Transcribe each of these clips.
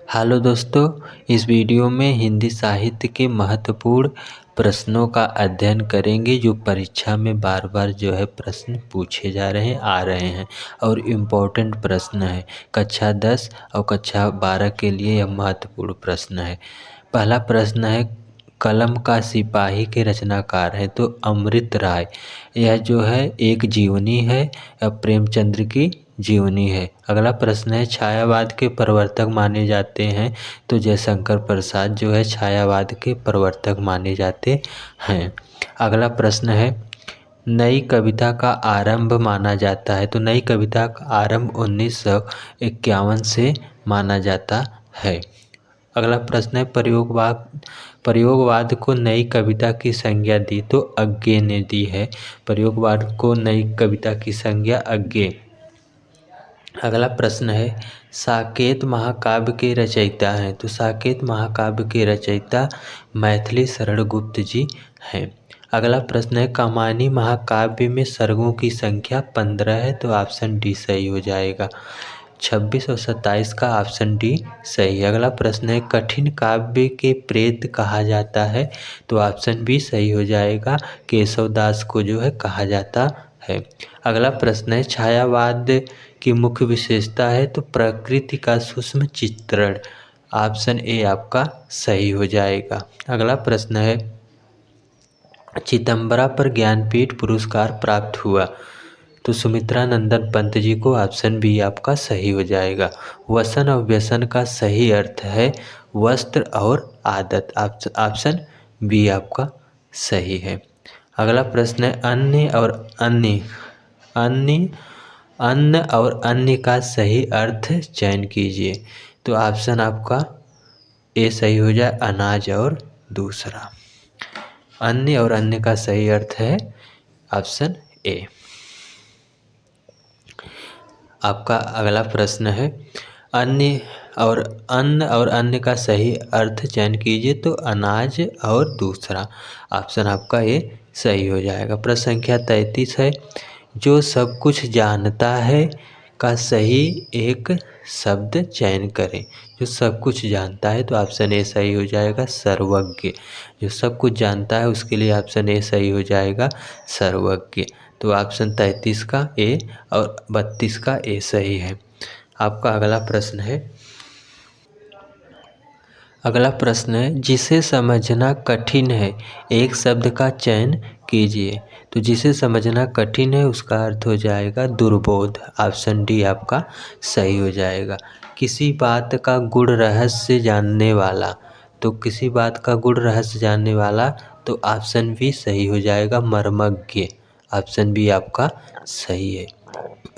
Hello दोस्तों, इस video में हिंदी साहित्य के महत्वपूर्ण प्रश्नों का अध्ययन करेंगे जो परीक्षा में बार बार प्रश्न पूछे जा रहे हैं आ रहे हैं और इम्पोर्टेंट प्रश्न है। कक्षा 10 और कक्षा 12 के लिए यह महत्वपूर्ण प्रश्न है। पहला प्रश्न है, कलम का सिपाही के रचनाकार हैं तो अमृत राय। यह एक जीवनी है, प्रेमचंद्र की जीवनी है। अगला प्रश्न है, छायावाद के प्रवर्तक माने जाते हैं तो जयशंकर प्रसाद छायावाद के प्रवर्तक माने जाते हैं। अगला प्रश्न है, नई कविता का आरंभ माना जाता है तो नई कविता का आरंभ 1951 से माना जाता है। अगला प्रश्न है, प्रयोगवाद को नई कविता की संज्ञा दी तो अज्ञे ने दी है। प्रयोगवाद को नई कविता की संज्ञा अज्ञे। अगला प्रश्न है, साकेत महाकाव्य के रचयिता हैं तो साकेत महाकाव्य के रचयिता मैथिली शरण गुप्त जी हैं। अगला प्रश्न है, कमानी महाकाव्य में सर्गों की संख्या 15 है तो ऑप्शन डी सही हो जाएगा। 26 और 27 का ऑप्शन डी सही है। अगला प्रश्न है, कठिन काव्य के प्रेत कहा जाता है तो ऑप्शन बी सही हो जाएगा। केशव दास को कहा जाता है। अगला प्रश्न है, छायावाद की मुख्य विशेषता है तो प्रकृति का सूक्ष्म चित्रण। ऑप्शन ए आपका सही हो जाएगा। अगला प्रश्न है, चिदंबरा पर ज्ञानपीठ पुरस्कार प्राप्त हुआ तो सुमित्रा नंदन पंत जी को। ऑप्शन बी आपका सही हो जाएगा। वसन और व्यसन का सही अर्थ है वस्त्र और आदत। ऑप्शन बी आपका सही है। अगला प्रश्न है, अन्न और अन्य का सही अर्थ चयन कीजिए तो ऑप्शन आपका ए सही हो जाए, अनाज और दूसरा। अन्य और अन्य का सही अर्थ है ऑप्शन ए। आपका अगला प्रश्न है, अन्न और अन्य का सही अर्थ चयन कीजिए तो अनाज और दूसरा। ऑप्शन आपका ए सही हो जाएगा। प्रश्न संख्या 33 है, जो सब कुछ जानता है का सही एक शब्द चयन करें। जो सब कुछ जानता है तो ऑप्शन ए सही हो जाएगा, सर्वज्ञ। जो सब कुछ जानता है उसके लिए ऑप्शन ए सही हो जाएगा, सर्वज्ञ। तो ऑप्शन 33 का ए और 32 का ए सही है। आपका अगला प्रश्न है, जिसे समझना कठिन है एक शब्द का चयन कीजिए तो जिसे समझना कठिन है उसका अर्थ हो जाएगा दुर्बोध। ऑप्शन डी आपका सही हो जाएगा। किसी बात का गूढ़ रहस्य जानने वाला तो किसी बात का गूढ़ रहस्य जानने वाला तो ऑप्शन बी सही हो जाएगा, मर्मज्ञ। ऑप्शन बी आपका सही है।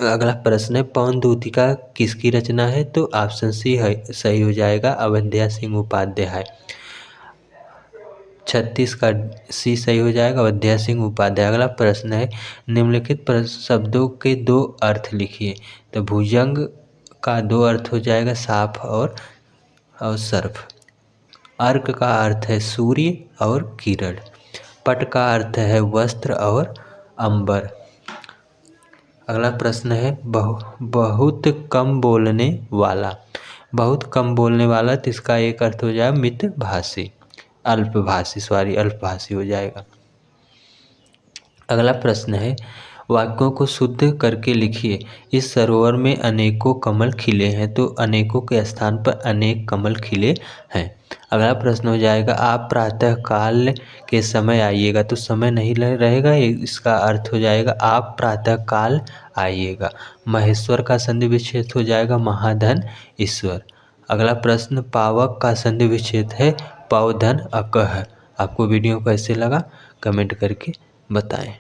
अगला प्रश्न है, पवन दूतिका किसकी रचना है तो ऑप्शन सी है सही हो जाएगा, अवंध्या सिंह उपाध्याय। 36 का सी सही हो जाएगा, अवंध्या सिंह उपाध्याय। अगला प्रश्न है, निम्नलिखित शब्दों के दो अर्थ लिखिए तो भुजंग का दो अर्थ हो जाएगा, साफ और सर्फ। अर्क का अर्थ है सूर्य और किरण। पट का अर्थ है वस्त्र और अंबर। अगला प्रश्न है, बहुत कम बोलने वाला। बहुत कम बोलने वाला तो इसका एक अर्थ हो जाएगा मितभाषी, अल्पभाषी हो जाएगा। अगला प्रश्न है, वाक्यों को शुद्ध करके लिखिए। इस सरोवर में अनेकों कमल खिले हैं तो अनेकों के स्थान पर अनेक कमल खिले हैं। अगला प्रश्न हो जाएगा, आप प्रातः काल के समय आइएगा तो समय नहीं रहेगा, इसका अर्थ हो जाएगा आप प्रातः काल आइएगा। महेश्वर का संधि विच्छेद हो जाएगा महाधन ईश्वर। अगला प्रश्न, पावक का संधि विच्छेद है पवधन अकह। आपको वीडियो कैसे लगा कमेंट करके बताएं।